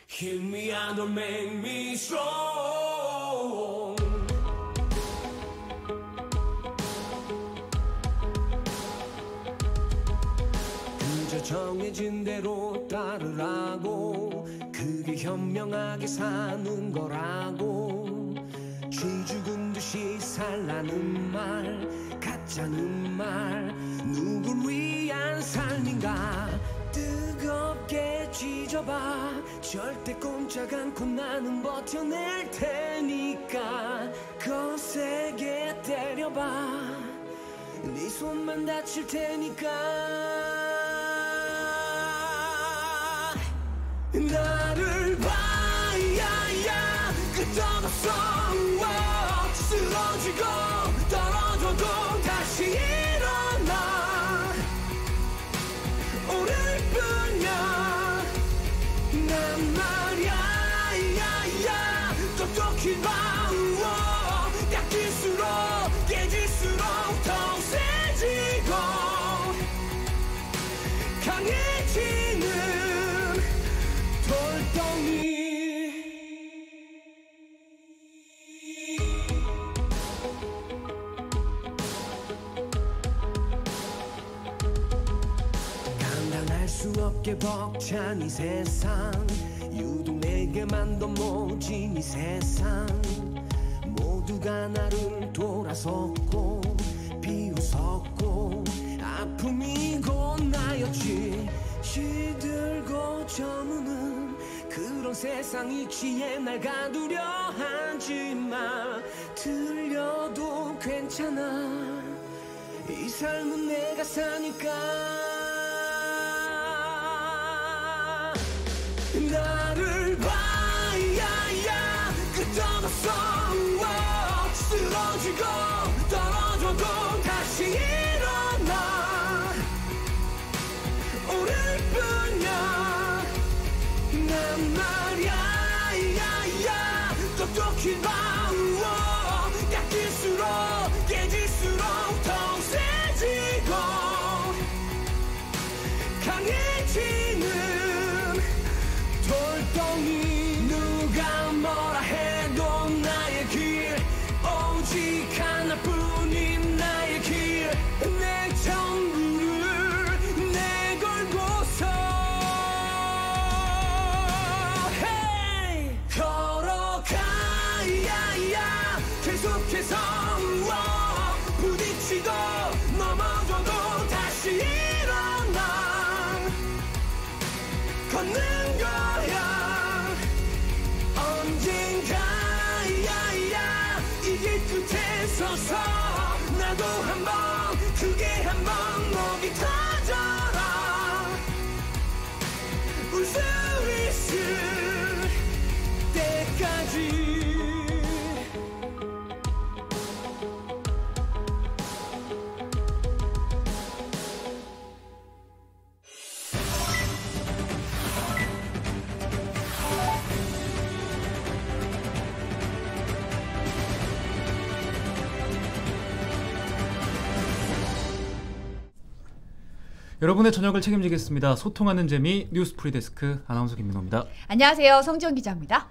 Heal me and don't make me strong. 그저 정해진 대로 따르라고, 그게 현명하게 사는 거라고. 쥐 죽은 듯이 살라는 말, 가짜는 말, 누굴 위한 삶인가. 뜨겁게 쥐져봐, 절대 꼼짝 않고 나는 버텨낼 테니까. 거세게 때려봐, 네 손만 다칠 테니까. 나를 봐, 야야, 끄떡없어. 쓰러지고 떨어져도 다시 일어나. 오늘 뿐이야. 난 말야, 야야, 똑똑히 봐. 깎일수록 깨질수록 더 세지고 강해지는 돌덩이. 감당할 수 없게 벅찬 이 세상, 유독 내게만 더 모진 이 세상. 모두가 나를 돌아섰고 비웃었고 아픔이고 나였지. 시들고 저무는 그런 세상 이치에 날 가두려 하지마. 들려도 괜찮아, 이 삶은 내가 사니까. 나를 봐, 야야, 끄떡없어. 쓰러지고 떨어져도 다시 일어나. 오늘 뿐이야. 난 말야, 야야, 똑똑히 봐. 깎일수록 깨질수록 더 세지고 강해지는 돌덩이. 누가 뭐라 해도 나의 길, 오직 하나뿐인 나의 길. 내 전부를 내걸고서 hey! 걸어가, 야야, 계속해서 부딪히고 넘어져도 다시 일어나. 걷는 거야 언젠가. 야야, 이 길 끝에 서서 나도 한번 크게 한번 목이 터져라. 울 수 있을 때까지. 여러분의 저녁을 책임지겠습니다. 소통하는 재미 뉴스 프리데스크 아나운서 김민호입니다. 안녕하세요. 성지연 기자입니다.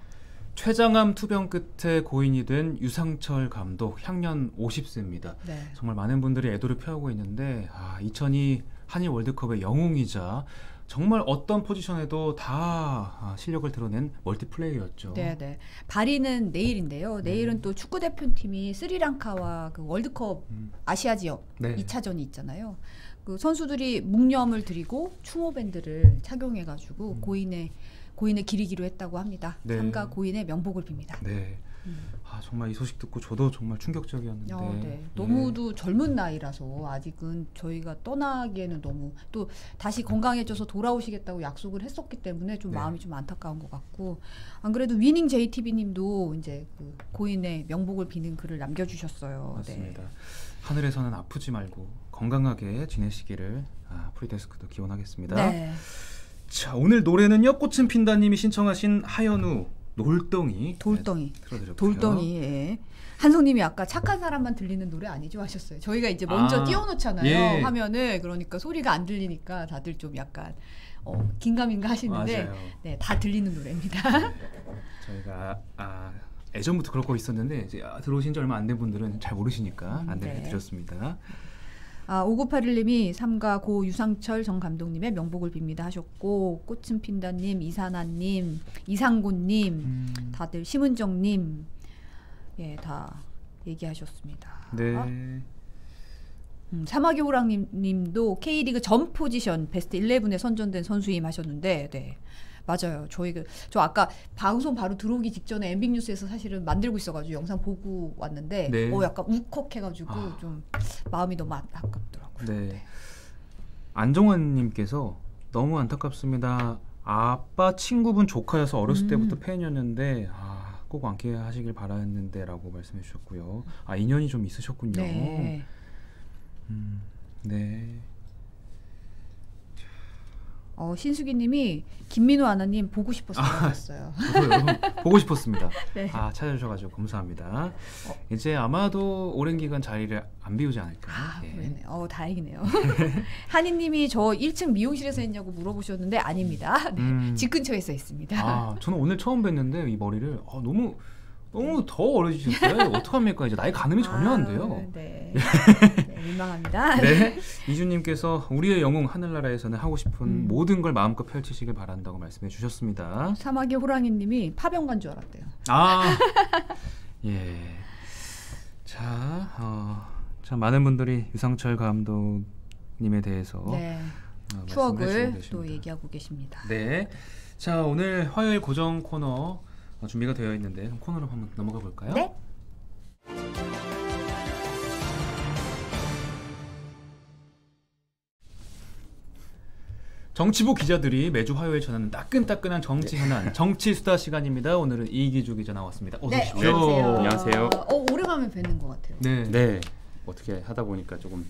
췌장암 투병 끝에 고인이 된 유상철 감독, 향년 50세입니다. 네. 정말 많은 분들이 애도를 표하고 있는데 2002 한일 월드컵의 영웅이자 정말 어떤 포지션에도 다 실력을 드러낸 멀티플레이어였죠. 네. 발의는 내일인데요. 내일은 또 축구 대표팀이 스리랑카와 그 월드컵 아시아 지역 2차전이 있잖아요. 그 선수들이 묵념을 드리고 추모 밴드를 착용해가지고 고인의 기리기로 했다고 합니다. 네. 삼가 고인의 명복을 빕니다. 네. 정말 이 소식 듣고 저도 정말 충격적이었는데 네. 너무도 젊은 나이라서 아직은 저희가 떠나기에는 너무, 또 다시 건강해져서 돌아오시겠다고 약속을 했었기 때문에 좀 마음이 좀 안타까운 것 같고, 안 그래도 위닝 JTB님도 이제 그 고인의 명복을 비는 글을 남겨주셨어요. 맞습니다. 네. 하늘에서는 아프지 말고 건강하게 지내시기를 프리데스크도 기원하겠습니다. 네. 자, 오늘 노래는요, 꽃은 핀다님이 신청하신 하현우 돌덩이. 틀어드렸고요. 돌덩이. 예. 한성님이 아까 착한 사람만 들리는 노래 아니죠 하셨어요. 저희가 이제 먼저 띄워놓잖아요. 화면을. 그러니까 소리가 안 들리니까 다들 좀 약간 긴가민가 하시는데 맞아요. 네, 다 들리는 노래입니다. 저희가 예전부터 그럴 거 있었는데 이제 들어오신 지 얼마 안 된 분들은 잘 모르시니까 안내를 네. 드렸습니다. 5981님이 삼가 고 유상철 전 감독님의 명복을 빕니다 하셨고 꽃은 핀다님, 이사나님, 이상곤님, 다들 심은정님 다 얘기하셨습니다. 네. 사마귀 호랑님도 K리그 전 포지션 베스트 11에 선정된 선수임 하셨는데 네. 맞아요. 저 아까 방송 바로 들어오기 직전에 MBC 뉴스에서 사실은 만들고 있어가지고 영상 보고 왔는데 네. 약간 울컥해가지고 좀 마음이 너무 안타깝더라고요. 네. 안정환님께서 너무 안타깝습니다. 아빠 친구분 조카여서 어렸을 때부터 팬이었는데 꼭 완쾌하시길 바랐는데라고 말씀해 주셨고요. 인연이 좀 있으셨군요. 네. 네. 신수기님이 김민호 아나님 보고 싶었어요. 하셨어요. 저도 여러분 보고 싶었습니다. 네. 찾아주셔가지고 감사합니다. 이제 아마도 오랜 기간 자리를 안 비우지 않을까. 그러네. 다행이네요. 한이님이 저 1층 미용실에서 했냐고 물어보셨는데 아닙니다. 네, 집 근처에서 했습니다. 저는 오늘 처음 뵀는데 이 머리를 너무 더 어려지셨어요. 어떡합니까? 이제 나이 가늠이 전혀 안 돼요. 네. 네, 민망합니다. 네. 이주님께서 우리의 영웅 하늘나라에서는 하고 싶은 모든 걸 마음껏 펼치시길 바란다고 말씀해 주셨습니다. 사마귀 호랑이님이 파병 간 줄 알았대요. 예. 자, 많은 분들이 유상철 감독님에 대해서 추억을 또 얘기하고 계십니다. 네. 자, 오늘 화요일 고정 코너 준비가 되어 있는데 코너로 한번 넘어가 볼까요? 네. 정치부 기자들이 매주 화요일 전하는 따끈따끈한 정치 현안, 정치 수다 시간입니다. 오늘은 이기주 기자 나왔습니다. 어서 오십시오. 네, 안녕하세요. 오랜만에 뵙는 것 같아요. 네. 어떻게 하다 보니까 조금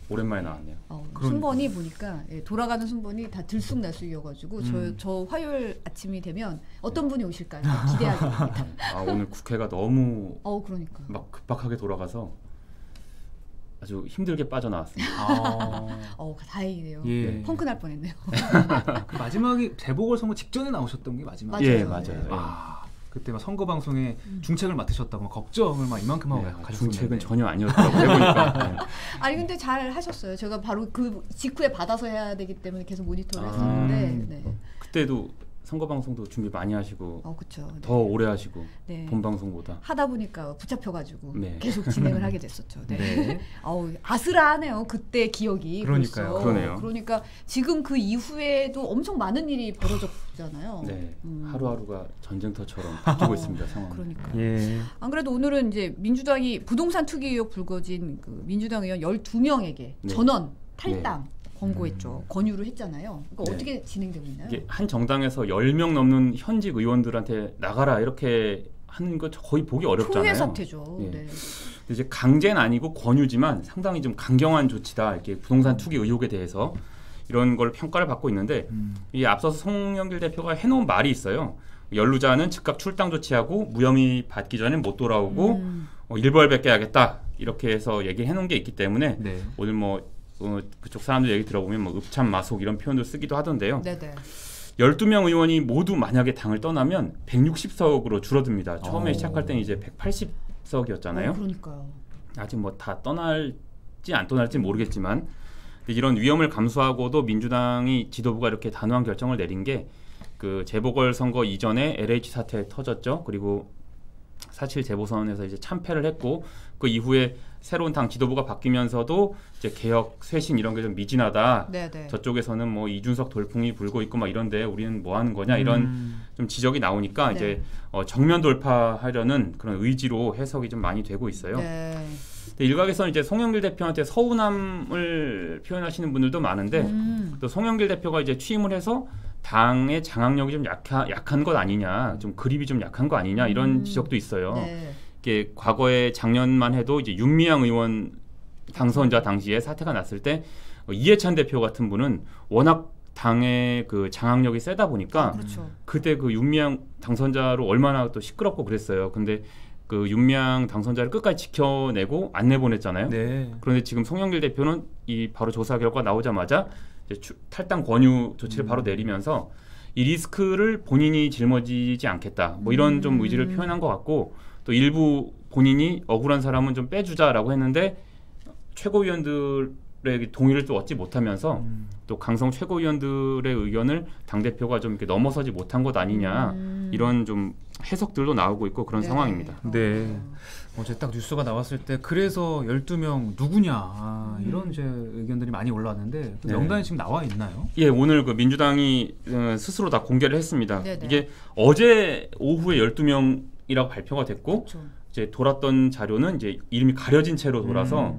오랜만에 나왔네요. 순번이 보니까 돌아가는 순번이 다 들쑥날쑥이어가지고 저 화요일 아침이 되면 어떤 분이 오실까요? 기대하게 됩니다. 오늘 국회가 너무 그러니까 막 급박하게 돌아가서 아주 힘들게 빠져나왔습니다. 다행이네요. 예. 펑크 날 뻔했네요. 그 마지막에 재보궐선거 직전에 나오셨던 게 마지막이에요. 맞아요. 그때 막 선거 방송에 중책을 맡으셨다고 막 걱정을 막 이만큼 하고 가셨었는데 중책은 전혀 아니었다고 해보니까. 아니 근데 잘 하셨어요. 제가 바로 그 직후에 받아서 해야 되기 때문에 계속 모니터를 했었는데 그때도 선거 방송도 준비 많이 하시고 그쵸. 더 오래 하시고 네. 본 방송보다 하다 보니까 붙잡혀가지고 네. 계속 진행을 하게 됐었죠. 네. 네. 아슬아하네요. 그때 기억이. 그러니까요. 벌써. 그러네요. 그러니까 지금 그 이후에도 엄청 많은 일이 벌어졌잖아요. 네. 하루하루가 전쟁터처럼 바뀌고 있습니다. 상황. 그러니까. 예. 안 그래도 오늘은 이제 민주당이 부동산 투기 의혹 불거진 그 민주당 의원 12명에게 전원 탈당 권고했죠. 권유를 했잖아요. 그러니까 어떻게 진행되고 있나요? 이게 한 정당에서 10명 넘는 현직 의원들한테 나가라 이렇게 하는 거 거의 보기 어렵잖아요. 초유의 사태죠. 예. 네. 근데 이제 강제는 아니고 권유지만 상당히 좀 강경한 조치다. 이렇게 부동산 투기 의혹에 대해서 이런 걸 평가를 받고 있는데 이 앞서서 송영길 대표가 해놓은 말이 있어요. 연루자는 즉각 출당 조치하고 무혐의 받기 전에 못 돌아오고 일벌백계하겠다 이렇게 해서 얘기를 해놓은 게 있기 때문에 네. 오늘 그쪽 사람들 얘기 들어보면 읍참마속 이런 표현도 쓰기도 하던데요. 네네. 12명 의원이 모두 만약에 당을 떠나면 160석으로 줄어듭니다. 처음에 시작할 때는 이제 180석이었잖아요. 그러니까요. 아직 뭐 다 떠날지 안 떠날지 모르겠지만 이런 위험을 감수하고도 민주당이 지도부가 이렇게 단호한 결정을 내린 게 그 재보궐선거 이전에 LH 사태 터졌죠. 그리고 4.7 재보선에서 이제 참패를 했고 그 이후에 새로운 당 지도부가 바뀌면서도 이제 개혁, 쇄신 이런 게 좀 미진하다. 네네. 저쪽에서는 뭐 이준석 돌풍이 불고 있고 막 이런데 우리는 뭐 하는 거냐 이런 좀 지적이 나오니까 이제 정면 돌파하려는 그런 의지로 해석이 좀 많이 되고 있어요. 네. 근데 일각에서는 이제 송영길 대표한테 서운함을 표현하시는 분들도 많은데 또 송영길 대표가 이제 취임을 해서 당의 장악력이 좀 약한 것 아니냐, 좀 그립이 좀 약한 거 아니냐 이런 지적도 있어요. 네. 이게 과거에 작년만 해도 이제 윤미향 의원 당선자 당시에 사태가 났을 때 이해찬 대표 같은 분은 워낙 당의 그 장악력이 세다 보니까 그렇죠. 그때 그 윤미향 당선자로 얼마나 또 시끄럽고 그랬어요. 근데 그 윤미향 당선자를 끝까지 지켜내고 안 내보냈잖아요. 네. 그런데 지금 송영길 대표는 이 바로 조사 결과 나오자마자 이제 탈당 권유 조치를 바로 내리면서 이 리스크를 본인이 짊어지지 않겠다. 뭐 이런 좀 의지를 표현한 것 같고 또 일부 본인이 억울한 사람은 좀 빼주자라고 했는데 최고위원들의 동의를 또 얻지 못하면서 또 강성 최고위원들의 의견을 당대표가 좀 이렇게 넘어서지 못한 것 아니냐 이런 좀 해석들도 나오고 있고 그런 네. 상황입니다. 네. 어제 딱 뉴스가 나왔을 때 그래서 12명 누구냐 이런 이제 의견들이 많이 올라왔는데 그 네. 명단이 지금 나와 있나요? 예, 오늘 그 민주당이 스스로 다 공개를 했습니다. 네네. 이게 어제 오후에 12명이라고 발표가 됐고 그렇죠. 이제 돌았던 자료는 이제 이름이 가려진 채로 돌아서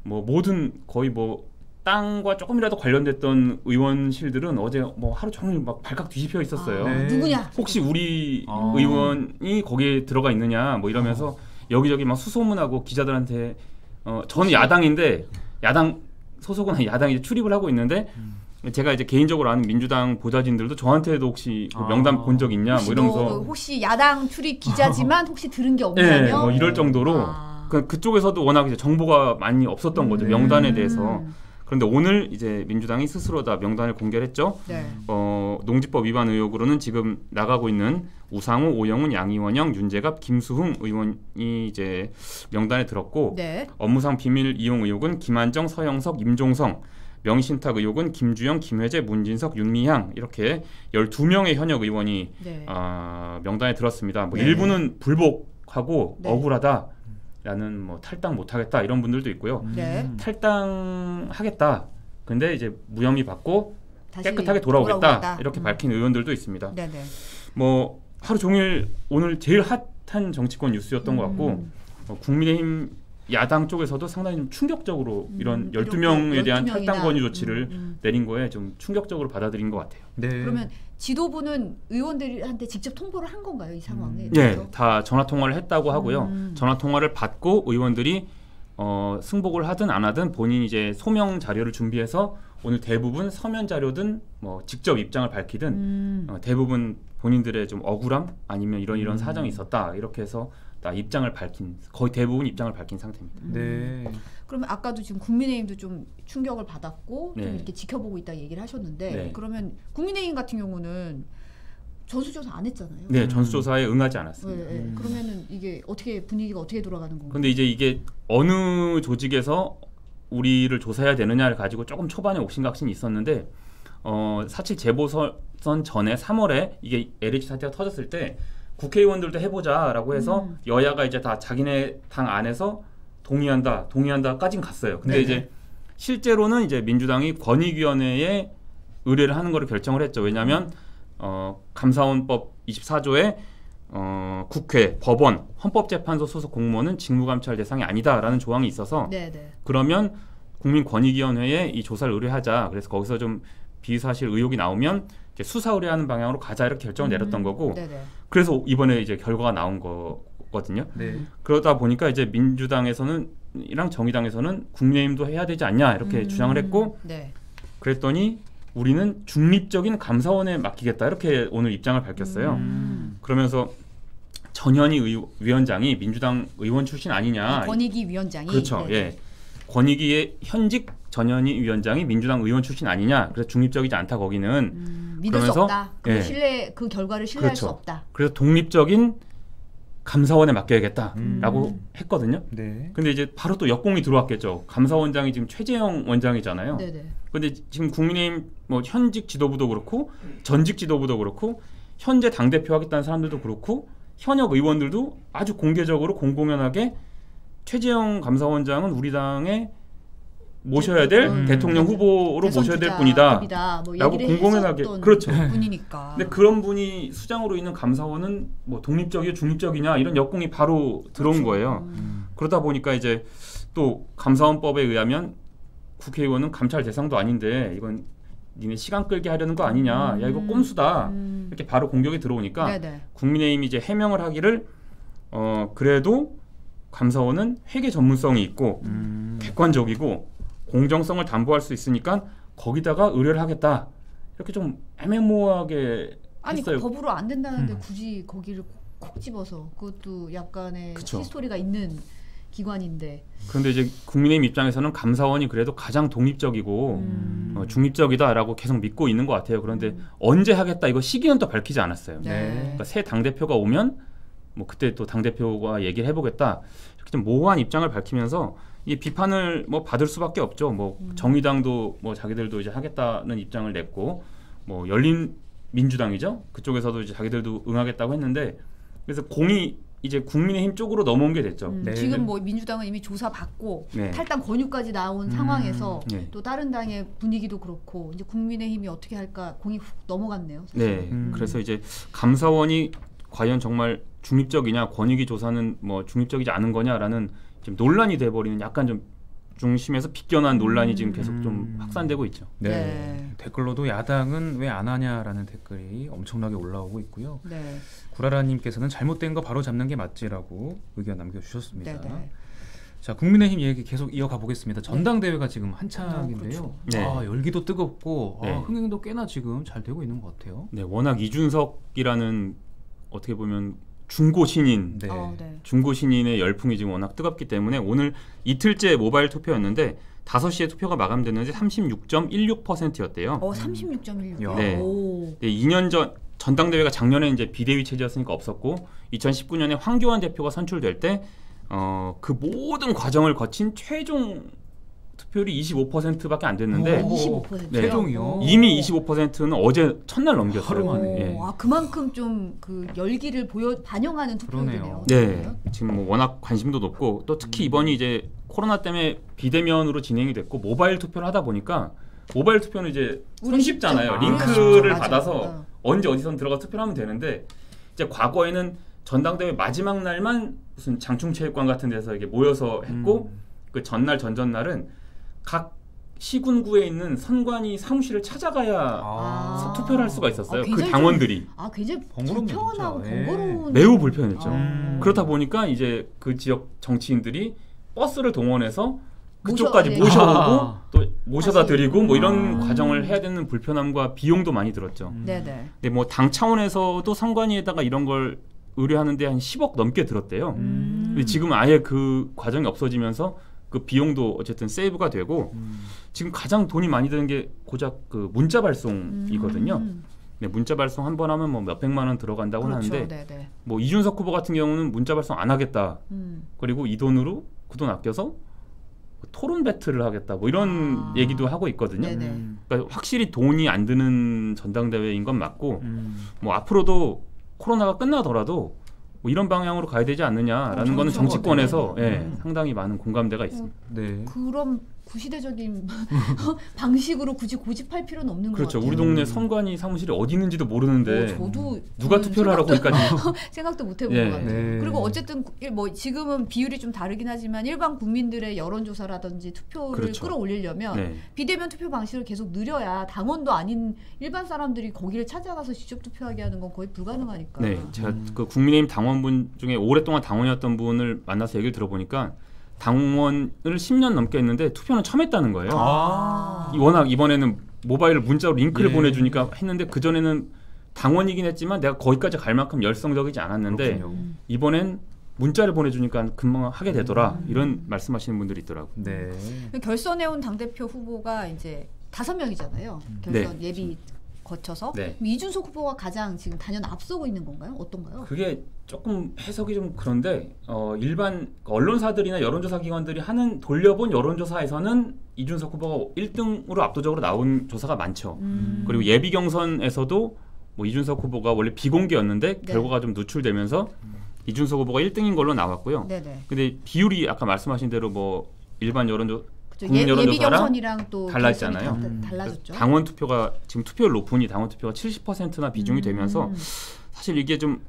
뭐 모든 거의 뭐 땅과 조금이라도 관련됐던 의원실들은 어제 뭐 하루 종일 막 발칵 뒤집혀 있었어요. 네. 누구냐? 혹시 우리 아. 의원이 거기에 들어가 있느냐 뭐 이러면서 여기저기 막 수소문하고 기자들한테 저는 야당인데 야당 소속은 야당 이제 출입을 하고 있는데 제가 이제 개인적으로 아는 민주당 보좌진들도 저한테도 혹시 그 명단 본 적 있냐 뭐 이러면서 혹시 야당 출입 기자지만 혹시 들은 게 없냐며? 네, 뭐 이럴 정도로 아. 그쪽에서도 워낙 이제 정보가 많이 없었던 거죠 명단에 대해서. 그런데 오늘 이제 민주당이 스스로 다 명단을 공개를 했죠. 네. 농지법 위반 의혹으로는 지금 나가고 있는 우상호, 오영훈, 양이원영, 윤재갑, 김수흥 의원이 이제 명단에 들었고 네. 업무상 비밀 이용 의혹은 김한정, 서영석, 임종성, 명의신탁 의혹은 김주영, 김회재, 문진석, 윤미향 이렇게 12명의 현역 의원이 네. 명단에 들었습니다. 뭐 네. 일부는 불복하고 네. 억울하다라는 뭐 탈당 못하겠다 이런 분들도 있고요. 네. 탈당하겠다. 근데 이제 무혐의 받고 다시 깨끗하게 돌아오겠다. 돌아오겠다. 이렇게 밝힌 의원들도 있습니다. 네네. 뭐 하루 종일 오늘 제일 핫한 정치권 뉴스였던 것 같고 국민의힘 야당 쪽에서도 상당히 좀 충격적으로 이런 12명에 대한 12명이나. 탈당 권유 조치를 내린 거에 좀 충격적으로 받아들인 것 같아요. 네. 그러면 지도부는 의원들한테 직접 통보를 한 건가요, 이 상황에? 네, 다 전화 통화를 했다고 하고요. 음. 전화 통화를 받고 의원들이 승복을 하든 안 하든 본인이 이제 소명 자료를 준비해서 오늘 대부분 서면 자료든 뭐 직접 입장을 밝히든 대부분 본인들의 좀 억울함 아니면 이런 사정이 있었다 이렇게 해서 다 입장을 밝힌 거의 대부분 입장을 밝힌 상태입니다. 네. 그러면 아까도 지금 국민의힘도 좀 충격을 받았고 좀 네. 이렇게 지켜보고 있다 얘기를 하셨는데 네. 그러면 국민의힘 같은 경우는 전수조사 안 했잖아요. 네, 전수조사에 응하지 않았습니다. 네, 네. 그러면은 이게 어떻게 분위기가 어떻게 돌아가는 건가요? 그런데 이제 이게 어느 조직에서 우리를 조사해야 되느냐를 가지고 조금 초반에 옥신각신이 있었는데 사실 재보선 전에 3월에 이게 LH 사태가 터졌을 때 국회의원들도 해보자라고 해서 여야가 이제 다 자기네 당 안에서 동의한다까진 갔어요. 근데 네네. 이제 실제로는 이제 민주당이 권익위원회에 의뢰를 하는 거를 결정을 했죠. 왜냐하면 감사원법 24조에 국회, 법원, 헌법재판소 소속 공무원은 직무감찰 대상이 아니다라는 조항이 있어서 네네. 그러면 국민권익위원회에 이 조사를 의뢰하자. 그래서 거기서 좀 비사실 의혹이 나오면 이제 수사 의뢰하는 방향으로 가자 이렇게 결정을 내렸던 거고. 네네. 그래서 이번에 이제 결과가 나온 거거든요. 네. 그러다 보니까 이제 민주당에서는 이랑 정의당에서는 국민의힘도 해야 되지 않냐 이렇게 주장을 했고 네. 그랬더니 우리는 중립적인 감사원에 맡기겠다 이렇게 오늘 입장을 밝혔어요. 그러면서 전현희 위원장이 민주당 의원 출신 아니냐. 권익위 위원장이 그렇죠. 네. 예. 권익위의 현직 전현희 위원장이 민주당 의원 출신 아니냐. 그래서 중립적이지 않다 거기는. 믿을 수 그러면서, 없다. 예. 그 결과를 신뢰할 그렇죠. 수 없다. 그래서 독립적인 감사원에 맡겨야겠다라고 했거든요. 네. 근데 이제 바로 또 역공이 들어왔겠죠. 감사원장이 지금 최재형 원장이잖아요. 네네. 근데 지금 국민의힘 뭐 현직 지도부도 그렇고 전직 지도부도 그렇고 현재 당대표 하겠다는 사람들도 그렇고 현역 의원들도 아주 공개적으로 공공연하게 최재형 감사원장은 우리 당에 모셔야 될 대통령 후보로 모셔야 될 분이다. 뭐 라고 얘기를 공공연하게 했었던 그렇죠. 분이니까. 근데 그런 분이 수장으로 있는 감사원은 뭐 독립적이냐 중립적이냐 이런 역공이 바로 들어온 거예요. 그러다 보니까 이제 또 감사원법에 의하면 국회의원은 감찰 대상도 아닌데 이건 니네 시간 끌게 하려는 거 아니냐. 야 이거 꼼수다. 이렇게 바로 공격이 들어오니까 네네. 국민의힘이 이제 해명을 하기를 그래도 감사원은 회계 전문성이 있고 객관적이고 공정성을 담보할 수 있으니까 거기다가 의뢰를 하겠다. 이렇게 좀 애매모호하게 아니 했어요. 법으로 안 된다는데 굳이 거기를 콕 집어서 그것도 약간의 그쵸. 히스토리가 있는 기관인데. 그런데 이제 국민의힘 입장에서는 감사원이 그래도 가장 독립적이고 중립적이다라고 계속 믿고 있는 것 같아요. 그런데 언제 하겠다 이거 시기는 또 밝히지 않았어요. 네. 그러니까 새 당대표가 오면 뭐 그때 또 당대표가 얘기를 해보겠다 이렇게 좀 모호한 입장을 밝히면서 이 비판을 뭐 받을 수밖에 없죠. 뭐 정의당도 뭐 자기들도 이제 하겠다는 입장을 냈고 뭐 열린민주당이죠. 그쪽에서도 이제 자기들도 응하겠다고 했는데 그래서 공이 이제 국민의힘 쪽으로 넘어온 게 됐죠. 네. 지금 뭐 민주당은 이미 조사 받고 네. 탈당 권유까지 나온 상황에서 네. 또 다른 당의 분위기도 그렇고 이제 국민의힘이 어떻게 할까 공이 훅 넘어갔네요. 사실. 네. 그래서 이제 감사원이 과연 정말 중립적이냐, 권익위 조사는 뭐 중립적이지 않은 거냐라는 지금 논란이 돼버리는 약간 좀 중심에서 비껴난 논란이 지금 계속 좀 확산되고 있죠. 네. 네. 댓글로도 야당은 왜 안 하냐라는 댓글이 엄청나게 올라오고 있고요. 네. 구라라님께서는 잘못된 거 바로 잡는 게 맞지라고 의견 남겨주셨습니다. 네, 네. 자, 국민의힘 얘기 계속 이어가 보겠습니다. 전당대회가 지금 한창인데요. 그렇죠. 네. 아, 열기도 뜨겁고 네. 흥행도 꽤나 지금 잘 되고 있는 것 같아요. 네, 워낙 이준석이라는 어떻게 보면 중고 신인, 네. 네. 중고 신인의 열풍이 지금 워낙 뜨겁기 때문에 오늘 이틀째 모바일 투표였는데 5시에 투표가 마감됐는데 36.16%였대요. 36.16. 야. 네. 오. 네, 2년 전 전당대회가 작년에 이제 비대위 체제였으니까 없었고 2019년에 황교안 대표가 선출될 때 그 모든 과정을 거친 최종 투표율이 25%밖에 안 됐는데 오. 25%. 네. 최종이요? 이미 25%는 어제 첫날 넘겼어요. 하루 만에. 예. 아, 그만큼 좀 그 열기를 반영하는 투표율이네요. 네, 지금 뭐 워낙 관심도 높고 또 특히 이번이 이제 코로나 때문에 비대면으로 진행이 됐고 모바일 투표를 하다 보니까 모바일 투표는 이제 손쉽잖아요. 아, 링크를 맞아. 받아서 언제 어디선 들어가 투표를 하면 되는데 이제 과거에는 전당대회 마지막 날만 무슨 장충체육관 같은 데서 이게 모여서 했고 그 전날 전전날은 각 시군구에 있는 선관위 사무실을 찾아가야 아. 투표를 할 수가 있었어요. 그 굉장히 당원들이 아, 굉장히 번거롭네요, 불편하고 진짜. 예. 번거로운. 매우 불편했죠. 그렇다 그렇다 보니까 이제 그 지역 정치인들이 버스를 동원해서 그쪽까지 네. 모셔오고 아. 또 모셔다 다시. 드리고 뭐 이런 아. 과정을 해야 되는 불편함과 비용도 많이 들었죠. 네네. 근데 뭐 당 차원에서도 선관위에다가 이런 걸 의뢰하는데 한 10억 넘게 들었대요. 근데 지금 아예 그 과정이 없어지면서 그 비용도 어쨌든 세이브가 되고 지금 가장 돈이 많이 드는 게 고작 그 문자 발송이거든요. 네, 문자 발송 한 번 하면 뭐 몇백만 원 들어간다고 그렇죠. 하는데 네네. 뭐 이준석 후보 같은 경우는 문자 발송 안 하겠다. 음. 그리고 이 돈으로 그 돈 아껴서 토론 배틀을 하겠다. 뭐 이런 아. 얘기도 하고 있거든요. 네네. 그러니까 확실히 돈이 안 드는 전당대회인 건 맞고 뭐 앞으로도 코로나가 끝나더라도 뭐 이런 방향으로 가야 되지 않느냐라는 거는 저는 정치권에서 그런 것 같아요. 예, 상당히 많은 공감대가 있습니다. 네. 그런 구시대적인 방식으로 굳이 고집할 필요는 없는 것 그렇죠. 같아요. 우리 동네 선관위 사무실이 어디 있는지도 모르는데 저도 누가 투표를 하라고 거기까지 생각도 못 해본 예. 것 같아요. 네. 그리고 어쨌든 뭐 지금은 비율이 좀 다르긴 하지만 일반 국민들의 여론조사라든지 투표를 그렇죠. 끌어올리려면 네. 비대면 투표 방식을 계속 늘려야 당원도 아닌 일반 사람들이 거기를 찾아가서 직접 투표하게 하는 건 거의 불가능하니까. 네, 제가 그 국민의힘 당원분 중에 오랫동안 당원이었던 분을 만나서 얘기를 들어보니까 당원을 10년 넘게 했는데 투표는 처음 했다는 거예요. 아. 워낙 이번에는 모바일 문자로 링크를 예. 보내주니까 했는데 그 전에는 당원이긴 했지만 내가 거기까지 갈 만큼 열성적이지 않았는데 그렇군요. 이번엔 문자를 보내주니까 금방 하게 되더라 이런 말씀하시는 분들이 있더라고요. 네. 결선해온 당대표 후보가 이제 5명이잖아요. 결선 예비 거쳐서. 네. 그럼 이준석 후보가 가장 지금 단연 앞서고 있는 건가요? 어떤가요? 그게 조금 해석이 좀 그런데 일반 언론사들이나 여론조사 기관들이 하는 돌려본 여론조사에서는 이준석 후보가 1등으로 압도적으로 나온 조사가 많죠. 그리고 예비 경선에서도 뭐 이준석 후보가 원래 비공개였는데 네. 결과가 좀 누출되면서 이준석 후보가 1등인 걸로 나왔고요. 네네. 근데 비율이 아까 말씀하신 대로 뭐 일반 여론조 그쵸. 국민 예비 여론조사랑 경선이랑 또 달라졌잖아요. 결선이 달라졌죠. 당원 투표가 지금 투표율 높으니 당원 투표가 70%나 비중이 되면서 사실 이게 좀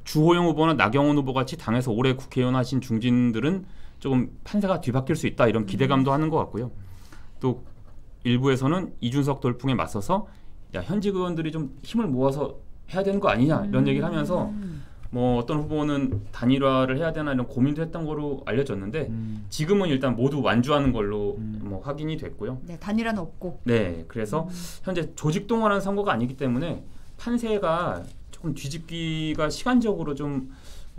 주호영 후보나 나경원 후보 같이 당에서 오래 국회의원 하신 중진들은 조금 판세가 뒤바뀔 수 있다 이런 기대감도 하는 것 같고요. 또 일부에서는 이준석 돌풍에 맞서서 야 현직 의원들이 좀 힘을 모아서 해야 되는 거 아니냐 이런 얘기를 하면서 뭐 어떤 후보는 단일화를 해야 되나 이런 고민도 했던 거로 알려졌는데 지금은 일단 모두 완주하는 걸로 뭐 확인이 됐고요. 네, 단일화는 없고. 네, 그래서 현재 조직 동원한 선거가 아니기 때문에 판세가 조금 뒤집기가 시간적으로 좀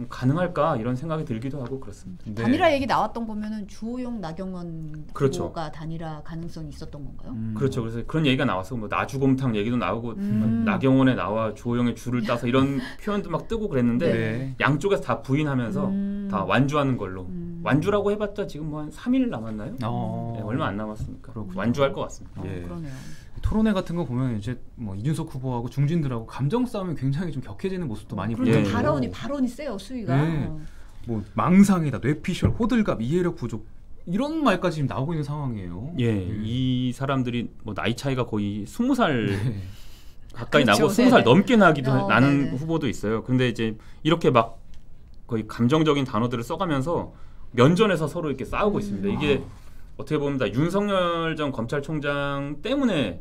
좀 가능할까 이런 생각이 들기도 하고 그렇습니다. 네. 단일화 얘기 나왔던 거면은 주호영, 나경원 그렇죠. 후보가 단일화 가능성이 있었던 건가요? 그렇죠. 그래서 그런 얘기가 나와서 뭐 나주곰탕 얘기도 나오고 음. 나경원에 나와 주호영의 줄을 따서 이런 표현도 막 뜨고 그랬는데 네. 양쪽에서 다 부인하면서 다 완주하는 걸로 완주라고 해봤자 지금 뭐 한 3일 남았나요? 어. 네, 얼마 안 남았으니까 그렇군요. 완주할 것 같습니다. 예. 그러네요. 토론회 같은 거 보면 이제 뭐 이준석 후보하고 중진들하고 감정 싸움이 굉장히 좀 격해지는 모습도 많이 그렇죠. 예. 보여요. 발언이 세요, 수위가. 네. 뭐 망상이다, 뇌피셜, 호들갑, 이해력 부족 이런 말까지 지금 나오고 있는 상황이에요. 예, 이 사람들이 뭐 나이 차이가 거의 20살 네. 가까이 그렇죠. 나고 20살 네네. 넘게 나기도 나는 네네. 후보도 있어요. 근데 이제 이렇게 막 거의 감정적인 단어들을 써가면서 면전에서 서로 이렇게 싸우고 있습니다. 이게 어떻게 보면 다 윤석열 전 검찰총장 때문에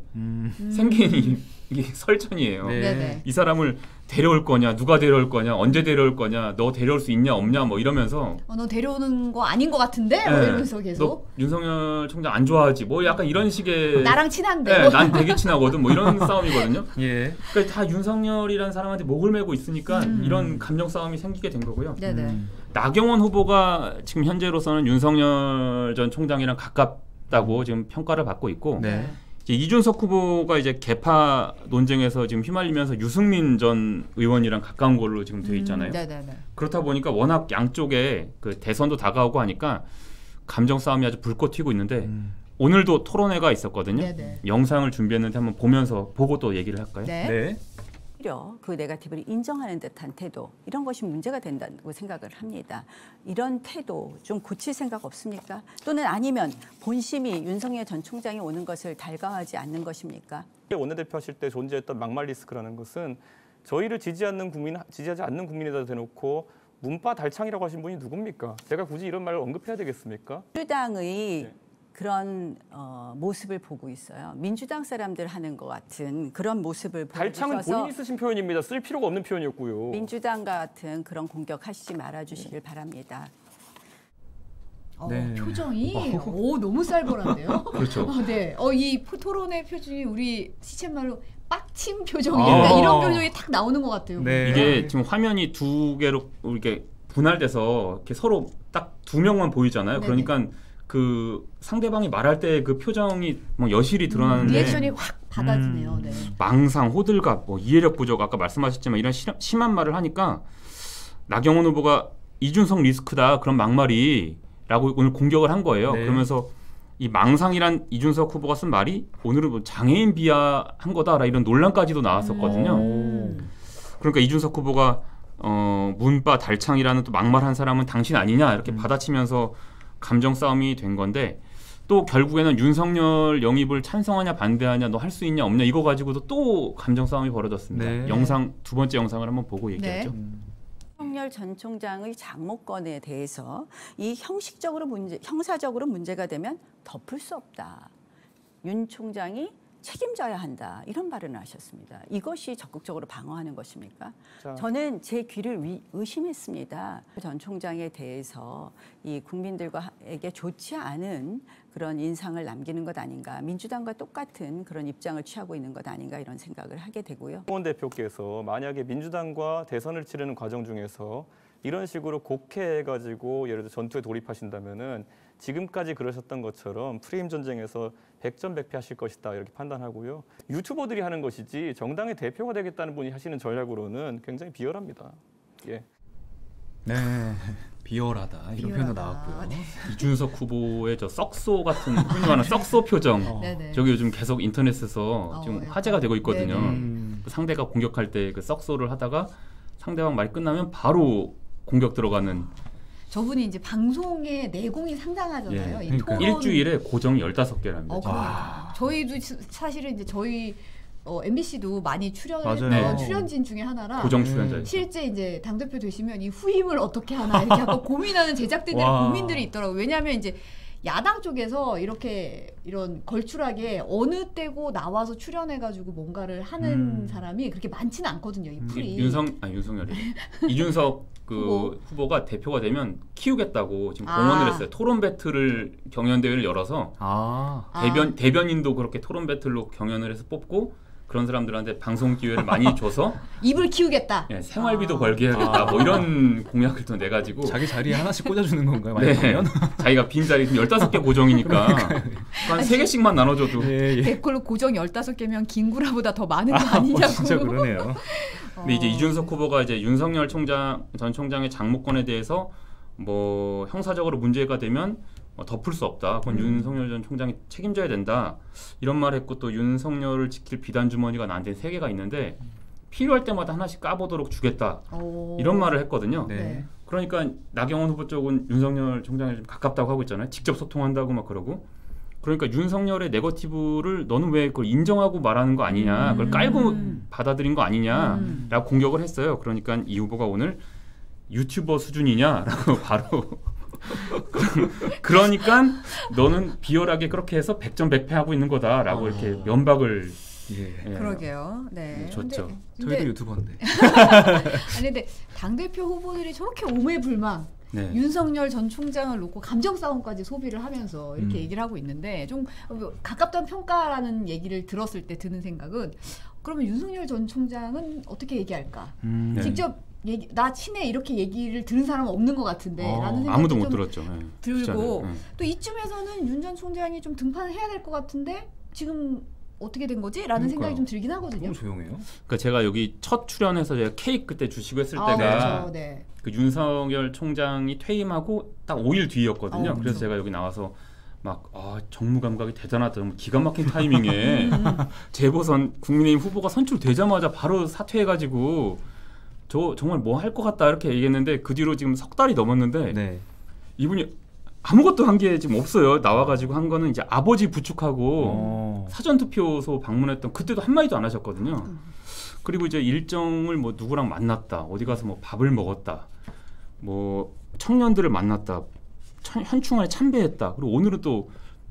생긴 이게 설전이에요. 네. 네네. 이 사람을 데려올 거냐, 누가 데려올 거냐, 언제 데려올 거냐, 너 데려올 수 있냐 없냐 뭐 이러면서 너 데려오는 거 아닌 것 같은데? 뭐 네. 이러면서 너 계속. 윤석열 총장 안 좋아하지? 뭐 약간 이런 식의 나랑 친한데. 네, 난 되게 친하거든. 뭐 이런 싸움이거든요. 예. 그러니까 다 윤석열이라는 사람한테 목을 메고 있으니까 이런 감정 싸움이 생기게 된 거고요. 네네. 나경원 후보가 지금 현재로서는 윤석열 전 총장이랑 가깝다고 지금 평가를 받고 있고 네. 이제 이준석 후보가 이제 개파 논쟁에서 지금 휘말리면서 유승민 전 의원이랑 가까운 걸로 지금 돼 있잖아요. 네네네. 그렇다 보니까 워낙 양쪽에 그 대선도 다가오고 하니까 감정 싸움이 아주 불꽃 튀고 있는데 오늘도 토론회가 있었거든요. 네네. 영상을 준비했는데 한번 보고 또 얘기를 할까요? 네. 네. 오히려 그 네거티브를 인정하는 듯한 태도 이런 것이 문제가 된다고 생각을 합니다. 이런 태도 좀 고칠 생각 없습니까? 또는 아니면 본심이 윤석열 전 총장이 오는 것을 달가워하지 않는 것입니까? 원내대표 하실 때 존재했던 막말 리스크라는 것은 저희를 지지하지 않는 국민에다 대놓고 문파 달창이라고 하신 분이 누굽니까? 제가 굳이 이런 말을 언급해야 되겠습니까? 민주당의 그런 모습을 보고 있어요. 민주당 사람들 하는 것 같은 그런 모습을 달창은 보여주셔서 본인이 쓰신 표현입니다. 쓸 필요가 없는 표현이었고요. 민주당 같은 그런 공격하시지 말아주시길 바랍니다. 네. 표정이 너무 쌀벌한데요. 그렇죠. 네. 이 토론의 표정이 우리 시쳇말로 빡침 표정이다. 이런 표정이 딱 나오는 것 같아요. 네. 이게 지금 화면이 두 개로 이렇게 분할돼서 이렇게 서로 딱 두 명만 보이잖아요. 네네. 그러니까 그 상대방이 말할 때 그 표정이 막 여실히 드러나는데 리액션이 확 받아지네요. 네. 망상, 호들갑, 뭐 이해력 부족 아까 말씀하셨지만 이런 심한 말을 하니까 나경원 후보가 이준석 리스크다 그런 막말이라고 오늘 공격을 한 거예요. 네. 그러면서 이 망상이란 이준석 후보가 쓴 말이 오늘은 뭐 장애인 비하한 거다라 이런 논란까지도 나왔었거든요. 그러니까 이준석 후보가 문바 달창이라는 또 막말한 사람은 당신 아니냐 이렇게 받아치면서 감정 싸움이 된 건데 또 결국에는 윤석열 영입을 찬성하냐 반대하냐 너 할 수 있냐 없냐 이거 가지고도 또 감정 싸움이 벌어졌습니다. 네. 영상 두 번째 영상을 한번 보고 얘기하죠. 윤석열 전 총장의 장모권에 대해서 이 형사적으로 문제가 되면 덮을 수 없다. 윤 총장이 책임져야 한다. 이런 발언을 하셨습니다. 이것이 적극적으로 방어하는 것입니까? 자. 저는 제 귀를 의심했습니다. 전 총장에 대해서 이 국민들에게 좋지 않은 그런 인상을 남기는 것 아닌가. 민주당과 똑같은 그런 입장을 취하고 있는 것 아닌가 이런 생각을 하게 되고요. 홍원 대표께서 만약에 민주당과 대선을 치르는 과정 중에서 이런 식으로 곡해해가지고 예를 들어 전투에 돌입하신다면은 지금까지 그러셨던 것처럼 프레임 전쟁에서 100전 100패 하실 것이다 이렇게 판단하고요. 유튜버들이 하는 것이지 정당의 대표가 되겠다는 분이 하시는 전략으로는 굉장히 비열합니다. 예. 네. 비열하다 이런 표현도 비열하다. 나왔고요. 네. 이준석 후보의 저 썩소 같은 흔히 말하는 썩소 표정. 네네. 저기 요즘 계속 인터넷에서 지금 약간. 화제가 되고 있거든요. 네네. 그 상대가 공격할 때 그 썩소를 하다가 상대방 말이 끝나면 바로 공격 들어가는 저분이 이제 방송의 내공이 상당하잖아요. 예, 이 그러니까요. 토론. 일주일에 고정이 15개랍니다. 그러니까. 저희도 사실은 이제 저희 MBC도 많이 출연을 맞아요. 했던 출연진 중에 하나라 고정 출연자. 실제 이제 당대표 되시면 이 후임을 어떻게 하나 이렇게 하고 고민하는 제작진들의 와. 고민들이 있더라고요. 왜냐하면 이제 야당 쪽에서 이런 걸출하게 어느 때고 나와서 출연해가지고 뭔가를 하는 사람이 그렇게 많지는 않거든요. 이 풀이. 윤석열이 이준석 그 후보가 대표가 되면 키우겠다고 지금 공언을 했어요. 토론 배틀을 경연 대회를 열어서 대변인도 그렇게 토론 배틀로 경연을 해서 뽑고 그런 사람들한테 방송 기회를 많이 줘서 입을 키우겠다. 예, 생활비도 벌게 해야겠다. 뭐 이런 공약을 또 내가지고 자기 자리에 하나씩 꽂아주는 건가요? 네. 많이 보면? 자기가 빈 자리 15개 고정이니까 한 3개씩만 나눠줘도 예, 예. 댓글로 고정 15개면 김구라보다 더 많은 거 아니냐고. 진짜 그러네요. 근데 이제 이준석 후보가 이제 윤석열 전 총장의 장모권에 대해서 뭐 형사적으로 문제가 되면 덮을 수 없다. 그건 윤석열 전 총장이 책임져야 된다. 이런 말을 했고 또 윤석열을 지킬 비단 주머니가 나한테 3개가 있는데 필요할 때마다 하나씩 까보도록 주겠다. 이런 말을 했거든요. 네. 그러니까 나경원 후보 쪽은 윤석열 총장에 좀 가깝다고 하고 있잖아요. 직접 소통한다고 막 그러고. 그러니까 윤석열의 네거티브를 너는 왜 그걸 인정하고 말하는 거 아니냐. 그걸 깔고 받아들인 거 아니냐라고 공격을 했어요. 그러니까 이 후보가 오늘 유튜버 수준이냐라고 바로 그러니까 너는 비열하게 그렇게 해서 100점 100패 하고 있는 거다라고 이렇게 면박을 예. 그러게요. 네. 줬죠. 저희도 유튜버인데. 아니 근데 당대표 후보들이 저렇게 오매불망 네. 윤석열 전 총장을 놓고 감정 싸움까지 소비를 하면서 이렇게 얘기를 하고 있는데 좀 가깝다는 평가라는 얘기를 들었을 때 드는 생각은 그러면 윤석열 전 총장은 어떻게 얘기할까? 네. 직접 나 친해 이렇게 얘기를 들은 사람은 없는 것 같은데 라는 생각이 아무도 못 좀 들었죠. 네. 들고 네. 또 이쯤에서는 윤 전 총장이 좀 등판을 해야 될 것 같은데 지금 어떻게 된 거지? 라는 생각이 좀 들긴 하거든요. 너무 조용해요. 그러니까 제가 여기 첫 출연해서 제가 케이크 그때 주시고 했을 때가 그렇죠. 네. 그 윤석열 총장이 퇴임하고 딱 5일 뒤였거든요. 그렇죠. 그래서 제가 여기 나와서 막 정무 감각이 대단하다. 정말 기가 막힌 타이밍에 재보선 국민의힘 후보가 선출되자마자 바로 사퇴해가지고 저 정말 뭐 할 것 같다 이렇게 얘기했는데 그 뒤로 지금 석 달이 넘었는데 네. 이분이 아무것도 한 게 지금 없어요. 나와가지고 한 거는 이제 아버지 부축하고 사전투표소 방문했던 그때도 한마디도 안 하셨거든요. 그리고 이제 일정을 뭐 누구랑 만났다, 어디 가서 뭐 밥을 먹었다, 뭐 청년들을 만났다, 현충원에 참배했다. 그리고 오늘은 또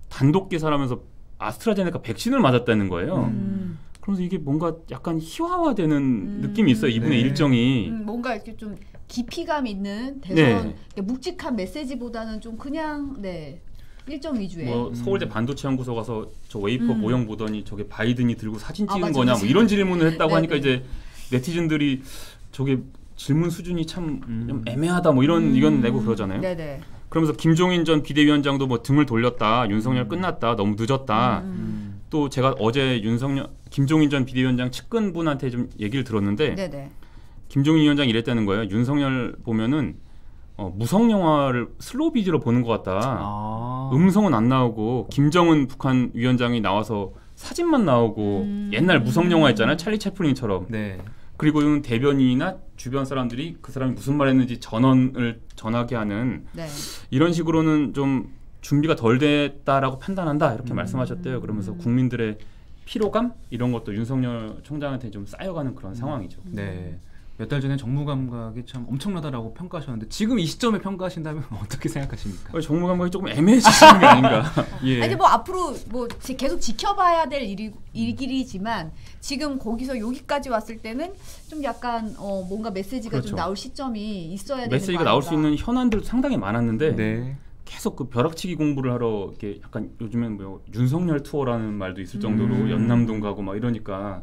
단독 계산하면서 아스트라제네카 백신을 맞았다는 거예요. 그래서 이게 뭔가 약간 희화화되는 느낌이 있어요. 이분의 네. 일정이. 뭔가 이렇게 좀 깊이감 있는 대선 네. 묵직한 메시지보다는 좀 그냥 일정 위주의. 뭐 서울대 반도체 연구소 가서 저 웨이퍼 모형 보더니 저게 바이든이 들고 사진 찍은 맞아, 거냐 맞아. 뭐 이런 질문을 했다고 네네. 하니까 이제 네티즌들이 저게 질문 수준이 참 좀 애매하다 뭐 이런 의견 내고 그러잖아요. 네네. 그러면서 김종인 전 비대위원장도 뭐 등을 돌렸다. 윤석열 끝났다. 너무 늦었다. 또 제가 어제 김종인 전 비대위원장 측근분한테 좀 얘기를 들었는데 네네. 김종인 위원장이 이랬다는 거예요. 윤석열 보면은 무성 영화를 슬로우 비디오로 보는 것 같다. 음성은 안 나오고 김정은 북한 위원장이 나와서 사진만 나오고 옛날 무성 영화 있잖아요. 찰리 채플린처럼. 네. 그리고 대변인이나 주변 사람들이 그 사람이 무슨 말했는지 전원을 전하게 하는 네. 이런 식으로는 좀 준비가 덜 됐다라고 판단한다 이렇게 말씀하셨대요. 그러면서 국민들의 피로감 이런 것도 윤석열 총장한테 좀 쌓여가는 그런 상황이죠. 네. 몇 달 전에 정무 감각이 참 엄청나다라고 평가하셨는데 지금 이 시점에 평가하신다면 어떻게 생각하십니까? 정무 감각이 조금 애매해지시는 게 아닌가. 예. 아니 뭐 앞으로 뭐 계속 지켜봐야 될 일이지만 지금 거기서 여기까지 왔을 때는 좀 약간 뭔가 메시지가 그렇죠. 좀 나올 시점이 있어야 되는 메시지가 거 나올 수 아닌가. 있는 현안들도 상당히 많았는데 네. 계속 그 벼락치기 공부를 하러 이렇게 약간 요즘엔 뭐 윤석열 투어라는 말도 있을 정도로 연남동 가고 막 이러니까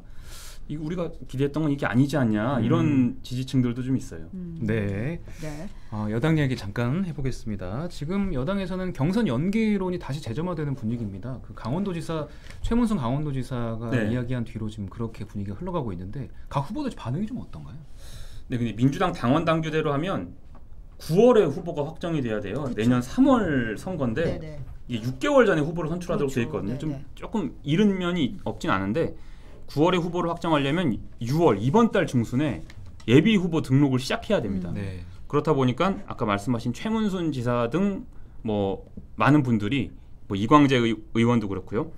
이거 우리가 기대했던 건 이게 아니지 않냐 이런 지지층들도 좀 있어요. 네. 네. 여당 이야기 잠깐 해보겠습니다. 지금 여당에서는 경선 연기론이 다시 재점화되는 분위기입니다. 그 강원도지사 최문순 강원도지사가 네. 이야기한 뒤로 지금 그렇게 분위기가 흘러가고 있는데 각 후보들 반응이 좀 어떤가요? 네, 근데 민주당 당원 당규대로 하면 9월에 후보가 확정이 돼야 돼요. 내년 3월 선거인데 네네. 이게 6개월 전에 후보를 선출하도록 돼 그렇죠. 있거든요. 좀 네네. 조금 이른 면이 없진 않은데 9월에 후보를 확정하려면 6월 이번 달 중순에 예비 후보 등록을 시작해야 됩니다. 네. 그렇다 보니까 아까 말씀하신 최문순 지사 등 뭐 많은 분들이 뭐 이광재 의원도 그렇고요.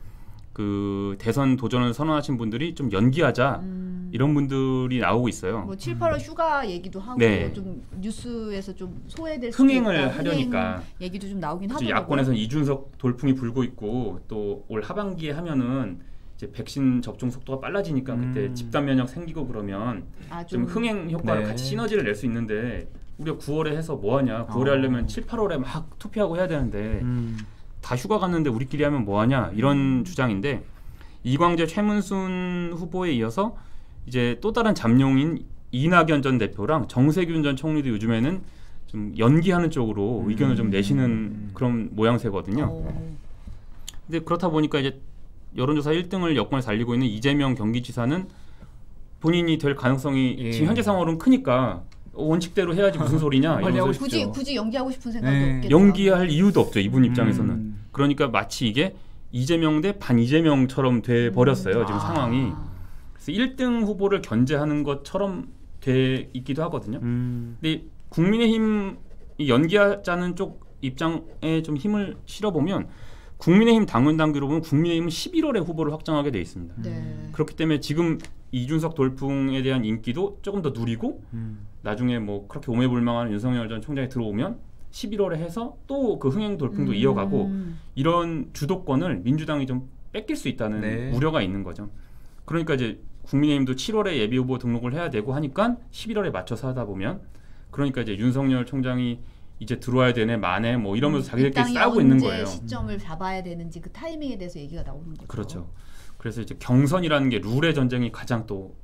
그 대선 도전을 선언하신 분들이 좀 연기하자 이런 분들이 나오고 있어요. 뭐 7, 8월 휴가 얘기도 하고 네. 좀 뉴스에서 좀 소외될 수도 흥행을 있다. 하려니까. 흥행 얘기도 좀 나오긴 그치, 하더라고요. 야권에서는 이준석 돌풍이 불고 있고 또 올 하반기에 하면은 이제 백신 접종 속도가 빨라지니까 그때 집단 면역 생기고 그러면 좀 흥행 효과를 네. 같이 시너지를 낼 수 있는데 우리가 9월에 해서 뭐 하냐? 9월에 하려면 7, 8월에 막 투표하고 해야 되는데 다 휴가 갔는데 우리끼리 하면 뭐 하냐? 이런 주장인데 이광재, 최문순 후보에 이어서 이제 또 다른 잠룡인 이낙연 전 대표랑 정세균 전 총리도 요즘에는 좀 연기하는 쪽으로 의견을 좀 내시는 그런 모양새거든요. 근데 그렇다 보니까 이제 여론조사 1등을 여권을 살리고 있는 이재명 경기지사는 본인이 될 가능성이 지금 현재 상황으로는 크니까 원칙대로 해야지 무슨 소리냐. 굳이 연기하고 싶은 생각도 없겠죠. 연기할 이유도 없죠. 이분 입장에서는. 그러니까 마치 이게 이재명 대 반 이재명처럼 돼 버렸어요. 지금 상황이. 그래서 1등 후보를 견제하는 것처럼 돼 있기도 하거든요. 근데 국민의힘 연기하자는 쪽 입장에 좀 힘을 실어보면 국민의힘 당원당규로 보면 국민의힘은 11월에 후보를 확정하게 돼 있습니다. 그렇기 때문에 지금 이준석 돌풍에 대한 인기도 조금 더 누리고 나중에 뭐 그렇게 오매불망한 윤석열 전 총장이 들어오면 11월에 해서 또 그 흥행 돌풍도 이어가고 이런 주도권을 민주당이 좀 뺏길 수 있다는 우려가 있는 거죠. 그러니까 이제 국민의힘도 7월에 예비후보 등록을 해야 되고 하니까 11월에 맞춰서 하다 보면 그러니까 이제 윤석열 총장이 이제 들어와야 되네 마네 뭐 이러면서 자기들끼리 싸우고 있는 거예요. 시점을 잡아야 되는지 그 타이밍에 대해서 얘기가 나오는 거죠. 그렇죠. 그래서 이제 경선이라는 게 룰의 전쟁이 가장 또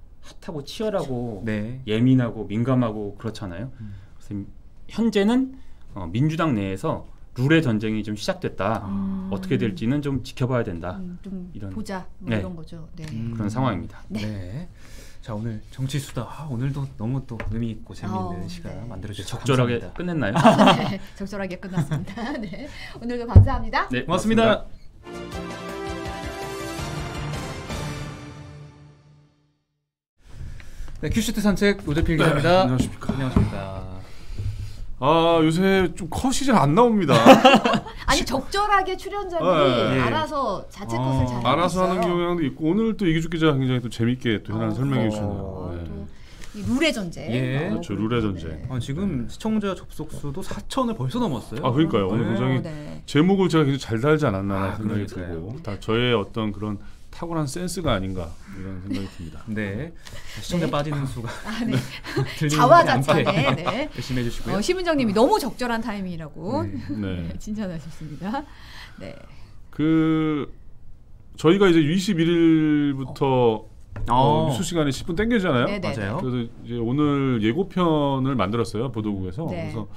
핫하고 치열하고 예민하고 민감하고 그렇잖아요. 그래서 현재는 민주당 내에서 룰의 전쟁이 좀 시작됐다. 어떻게 될지는 좀 지켜봐야 된다. 좀 이런 보자 뭐 이런 거죠. 그런 상황입니다. 자 오늘 정치 수다 오늘도 너무 또 의미 있고 재미있는 시간 만들어주셔서 적절하게 감사합니다. 끝냈나요? 네, 적절하게 끝났습니다. 네, 오늘도 감사합니다. 네, 고맙습니다. 네, 큐시트 산책 노재필 기자입니다. 안녕하십니까. 안녕하십니까. 아 요새 좀 컷이 잘 안 나옵니다. 아니 적절하게 출연자들이 알아서 자체 컷을 잘 알아서 해줬어요. 하는 경향도 있고 오늘 또 이기주 기자 굉장히 또 재밌게 또 현안을 설명해 주시네요. 또 이 룰의 전쟁. 그렇죠. 룰의 전쟁. 지금 시청자 접속 수도 4,000을 벌써 넘었어요. 아 그러니까요. 오늘 굉장히 제목을 제가 굉장히 잘 달지 않았나 생각이 들고 다 저의 어떤 그런 탁월한 센스가 아닌가 이런 생각이 듭니다. 네, 시청자 빠지는 수가 자화자찬에 열심히 해주시고요. 심은정님이 너무 적절한 타이밍이라고 칭찬하셨습니다. 네. 그 저희가 이제 21일부터 뉴스 시간에 10분 땡겨잖아요. 맞아요. 그래서 이제 오늘 예고편을 만들었어요 보도국에서. 그래서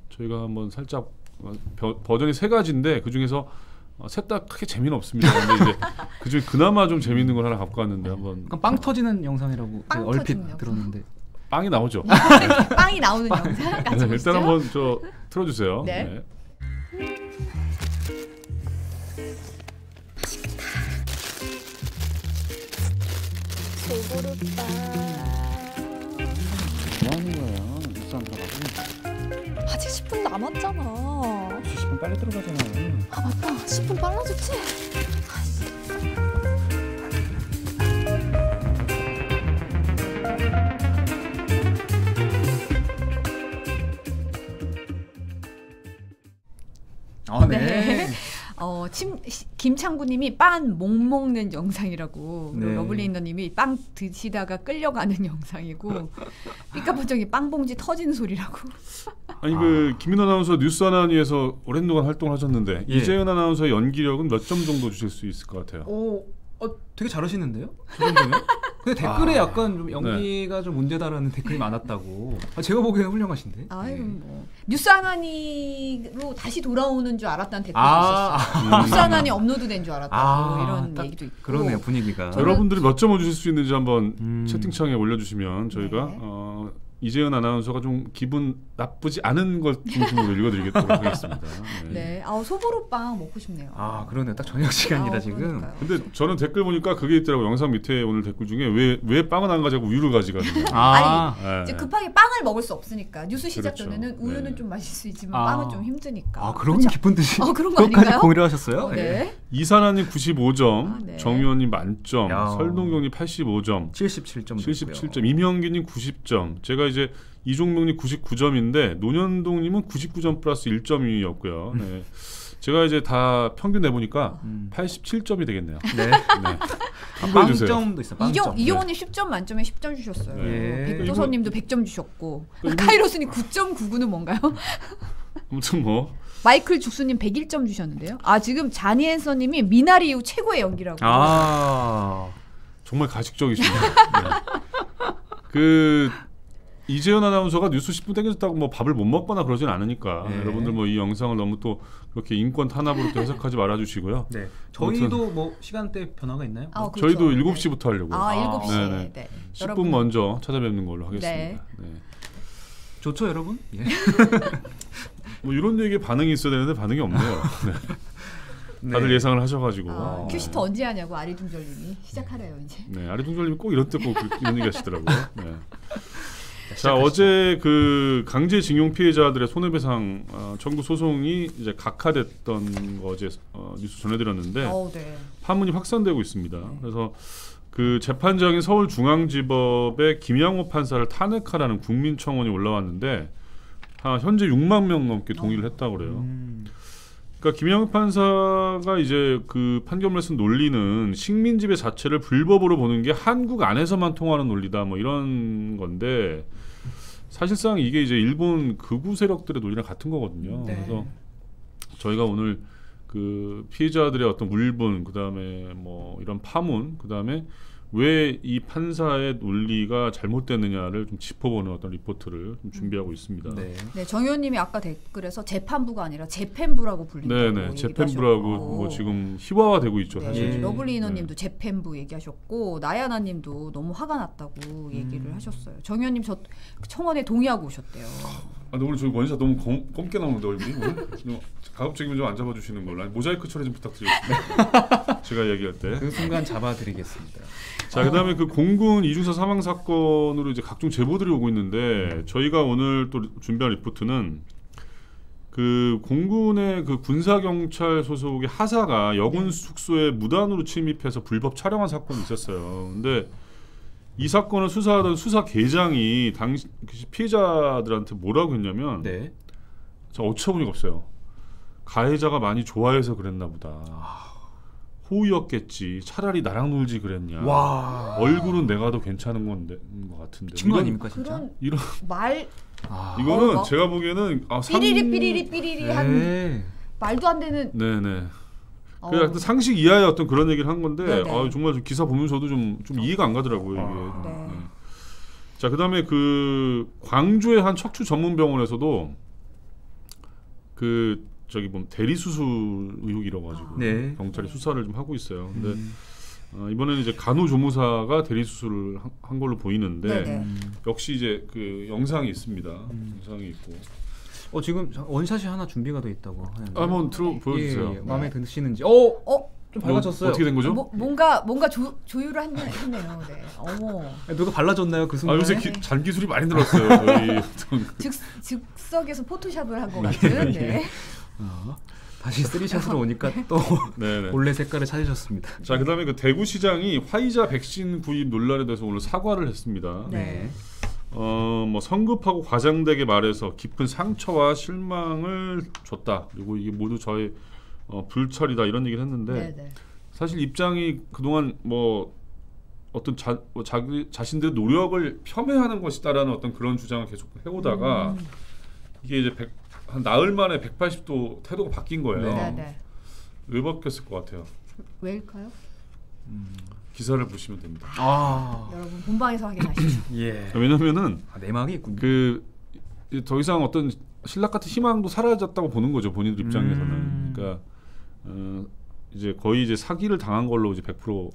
저희가 한번 살짝 버전이 3가지인데 그 중에서 셋 다 크게 재미는 없습니다. 근데 이제 그중에 그나마 좀 재밌는 걸 하나 갖고 왔는데 한번. 빵 터지는 영상이라고 얼핏 들었는데. 빵이 나오죠. 빵이 나오는 영상 같이 보시죠. 일단 한번 저 틀어주세요. 네. 소보루빵. 뭐 하는 거야? 뉴스 안 들어가고. 아직 10분 남았잖아. 10분 빨리 들어가잖아. 아 맞다. 10분 빨라졌지? 네. 김창구님이 빵 못 먹는 영상이라고 러블리인더님이 빵 드시다가 끌려가는 영상이고 삐까뻔쩍이 빵봉지 터지는 소리라고. 아니 그 김민호 아나운서 뉴스 아나운서에서 오랜 동안 활동을 하셨는데 이재현 아나운서의 연기력은 몇 점 정도 주실 수 있을 것 같아요? 되게 잘하시는데요? 저 정도면? 근데 댓글에 약간 좀 연기가 좀 문제다라는 댓글이 많았다고. 제가 보기에는 훌륭하신데. 뭐 뉴스 아나니로 다시 돌아오는 줄 알았다는 댓글도 있었어요. 뉴스 아나니 업로드된 줄 알았다고 이런 얘기도 있고. 그러네요 분위기가. 여러분들이 몇 점을 주실 수 있는지 한번 채팅창에 올려주시면 저희가 이재현 아나운서가 좀 기분 나쁘지 않은 것 중심으로 읽어드리도록 하겠습니다. 네. 소보루빵 먹고 싶네요. 그러네요. 딱 저녁 시간이다 지금. 그러니까요. 근데 저는 댓글 보니까 그게 있더라고. 영상 밑에 오늘 댓글 중에 왜 빵은 안 가져가고 우유를 가져가거든요. 아니 이제 급하게 빵을 먹을 수 없으니까 뉴스 시작 그렇죠. 전에는 우유는 좀 마실 수 있지만 빵은 좀 힘드니까. 그런 깊은 뜻이. 그런 거 그것까지 아닌가요? 공유를 하셨어요? 네. 이사나님 95점, 정유원님 만점, 야. 설동경님 85점, 77점, 77점, 임형기님 90점, 제가 이제 이종명님 99점인데 노년동님은 99점 플러스 1점이었고요. 네. 제가 이제 다 평균 내보니까 87점이 되겠네요. 네. 한번해주세요. 빵점도 있어. 빵점. 이경호님 10점 만점에 10점 주셨어요. 네. 백도서님도 100점 주셨고 카이로스님 9.99는 뭔가요? 아무튼 뭐 마이클 죽수님 101점 주셨는데요. 아 지금 자니 앤서님이 미나리 이후 최고의 연기라고. 아 정말 가식적이십니다. 네. 그 이재현 아나운서가 뉴스 10분 땡겨줬다고 뭐 밥을 못 먹거나 그러진 않으니까 네. 여러분들 뭐 이 영상을 너무 또 그렇게 인권 탄압으로 또 해석하지 말아주시고요. 네. 저희도 뭐 시간대 변화가 있나요? 아, 그렇죠. 저희도 네. 7시부터 하려고요. 아 7시. 네네. 네. 10분 여러분, 먼저 찾아뵙는 걸로 하겠습니다. 네. 네. 좋죠, 여러분? 예. 뭐 이런 얘기에 반응이 있어야 되는데 반응이 없네요. 네. 다들 예상을 하셔가지고. 아, 큐시트 언제 하냐고 아리둥절님이 시작하래요 이제. 네, 아리동절님이 꼭 이런 때 꼭 이런 얘기 하시더라고요. 네. 자, 어제 그 강제징용 피해자들의 손해배상 청구 소송이 이제 각하됐던 거 어제 뉴스 전해드렸는데 네. 파문이 확산되고 있습니다. 그래서 그 재판장인 서울중앙지법의 김양호 판사를 탄핵하라는 국민청원이 올라왔는데 현재 6만 명 넘게 동의를 했다고 그래요. 그러니까 김양호 판사가 이제 그 판결문에 쓴 논리는 식민지배 자체를 불법으로 보는 게 한국 안에서만 통하는 논리다 뭐 이런 건데 사실상 이게 이제 일본 극우 세력들의 논리랑 같은 거거든요. 네. 그래서 저희가 오늘 그 피해자들의 어떤 울분, 그다음에 뭐 이런 파문, 그다음에 왜 이 판사의 논리가 잘못됐느냐를 좀 짚어보는 어떤 리포트를 좀 준비하고 있습니다. 네. 네, 정 의원님이 아까 댓글에서 재판부가 아니라 재팬부라고 불린다고 네네, 얘기도 재팬부라고 하셨고. 뭐 지금 희화화되고 있죠, 네, 사실. 예. 러블리 인어님도 재팬부 얘기하셨고 나야나님도 너무 화가 났다고 얘기를 하셨어요. 정 의원님 저 청원에 동의하고 오셨대요. 아, 근데 오늘 저희 원샷 너무 검게 나오는데 얼굴이 오늘 좀 가급적이면 좀 안 잡아주시는 걸로 아니, 모자이크 처리 좀 부탁드리겠습니다. 제가 얘기할 때. 그 순간 잡아드리겠습니다. 자, 그다음에 그 공군 이중사 사망 사건으로 이제 각종 제보들이 오고 있는데 저희가 오늘 또 준비한 리포트는 그 공군의 그 군사 경찰 소속의 하사가 여군 숙소에 무단으로 침입해서 불법 촬영한 사건이 있었어요. 근데 이 사건을 수사하던 수사계장이 당시 피해자들한테 뭐라고 했냐면 네. 저 어처구니가 없어요. 가해자가 많이 좋아해서 그랬나 보다. 호의였겠지. 차라리 나랑 놀지 그랬냐. 와. 얼굴은 내가 더 괜찮은 건데 것 같은데. 친구 아닙니까 진짜? 그런 이런 말 이거는 막 제가 보기에는 삐리리 한 네. 말도 안 되는. 네네. 어. 그 상식 이하의 어떤 그런 얘기를 한 건데 네네. 정말 좀 기사 보면서도 좀 이해가 안 가더라고요 이게. 네. 네. 자, 그다음에 그 광주의 한 척추 전문 병원에서도 그 저기 뭐 대리 수술 의혹이라고 가지고 네. 경찰이 수사를 좀 하고 있어요. 근데 이번에는 이제 간호조무사가 대리 수술을 한 걸로 보이는데 네네. 역시 이제 그 영상이 있습니다. 영상이 있고. 지금 원샷이 하나 준비가 돼 있다고 하는데. 한번 보여주세요. 예, 예. 마음에 드시는지. 좀 뭐, 밝아졌어요. 어떻게 된 거죠? 뭔가 조율을 했네요. 네. 어머. 누가 발라줬나요 그 순간에? 요새 잔 기술이 많이 늘었어요. 저희 어떤 즉석에서 포토샵을 한 것 같은. 네. 다시 쓰리샷으로 오니까 또 네네. 본래 색깔을 찾으셨습니다. 자, 그다음에 그 대구시장이 화이자 백신 구입 논란에 대해서 오늘 사과를 했습니다. 네. 뭐 성급하고 과장되게 말해서 깊은 상처와 실망을 줬다. 그리고 이게 모두 저의 불찰이다 이런 얘기를 했는데 네네. 사실 입장이 그동안 뭐 어떤 자신들의 노력을 폄훼하는 것이다라는 어떤 그런 주장을 계속 해오다가 이게 이제 한 나흘 만에 180도 태도가 바뀐 거예요. 네네. 왜 바뀌었을 것 같아요? 왜일까요? 기사를 보시면 됩니다. 여러분 본방에서 확인하시죠. 예. 왜냐면은 내막이 있군요. 그 더 이상 어떤 신락 같은 희망도 사라졌다고 보는 거죠, 본인들 입장에서는. 그러니까 이제 거의 이제 사기를 당한 걸로 이제 100%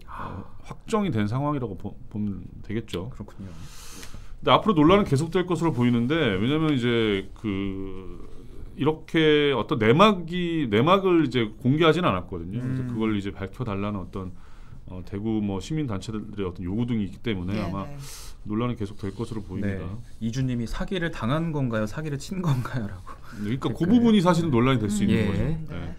확정이 된 상황이라고 보면 되겠죠. 그렇군요. 근데 앞으로 논란은 계속될 것으로 보이는데 왜냐하면 이제 그 이렇게 어떤 내막을 이제 공개하지는 않았거든요. 그래서 그걸 이제 밝혀달라는 어떤 대구 뭐 시민 단체들의 어떤 요구 등이 있기 때문에 아마 논란은 계속될 것으로 보입니다. 네. 이주님이 사기를 당한 건가요, 사기를 친 건가요라고. 그러니까 그 부분이 사실은 논란이 될 수 있는 예. 거죠. 네. 네.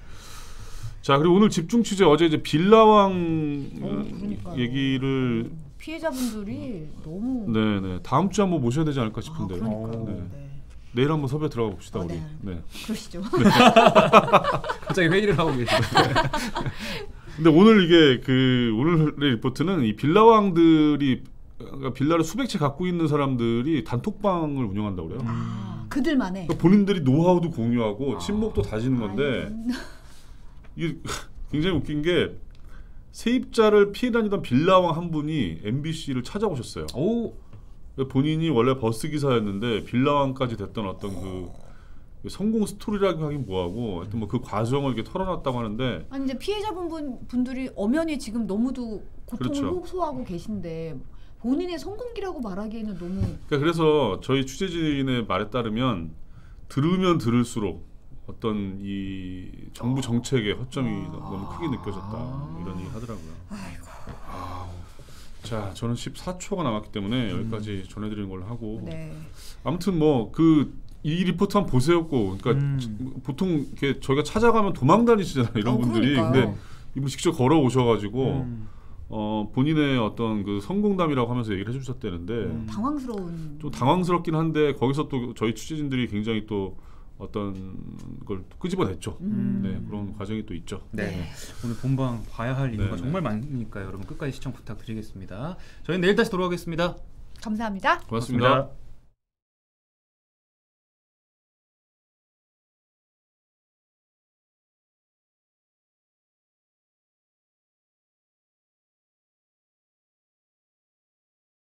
자, 그리고 오늘 집중 취재 어제 이제 빌라왕 그러니까요. 얘기를 피해자분들이 너무. 네네 다음 주에 한번 모셔야 되지 않을까 싶은데요. 그러니까요. 네. 네. 내일 한번 섭외 들어가 봅시다 우리. 네. 네. 그러시죠. 갑자기 회의를 하고 계시네요. 근데 오늘 이게 그 오늘의 리포트는 이 빌라왕들이 그러니까 빌라를 수백 채 갖고 있는 사람들이 단톡방을 운영한다고 그래요. 그들만의. 그러니까 본인들이 노하우도 공유하고 친목도 다지는 건데 이게 굉장히 웃긴 게 세입자를 피해 다니던 빌라왕 한 분이 MBC를 찾아오셨어요. 오. 본인이 원래 버스 기사였는데 빌라왕까지 됐던 어떤 그 성공 스토리라고 하긴 뭐하고 하여튼 뭐 그 과정을 이렇게 털어놨다고 하는데 아니 이제 피해자분들이 엄연히 지금 너무도 고통을 그렇죠. 호소하고 계신데 본인의 성공기라고 말하기에는 너무 그러니까 그래서 저희 취재진의 말에 따르면 들으면 들을수록 어떤 이 정부 정책의 허점이 너무 크게 느껴졌다 이런 얘기 하더라고요. 아이고. 자, 저는 14초가 남았기 때문에 여기까지 전해드리는 걸로 하고 네. 아무튼 뭐 이 리포트 한번 보세요. 꼭. 그러니까 보통 이렇게 저희가 찾아가면 도망 다니시잖아요. 이런 분들이. 그러니까요. 근데 이분 직접 걸어 오셔가지고 본인의 어떤 그 성공담이라고 하면서 얘기를 해주셨다는데 당황스러운. 좀 당황스럽긴 한데 거기서 또 저희 취재진들이 굉장히 또 어떤 걸 끄집어냈죠. 네, 그런 과정이 또 있죠. 네. 오늘 본방 봐야 할 이유가 네. 정말 많으니까요. 여러분 끝까지 시청 부탁드리겠습니다. 저희는 내일 다시 돌아오겠습니다. 감사합니다. 고맙습니다.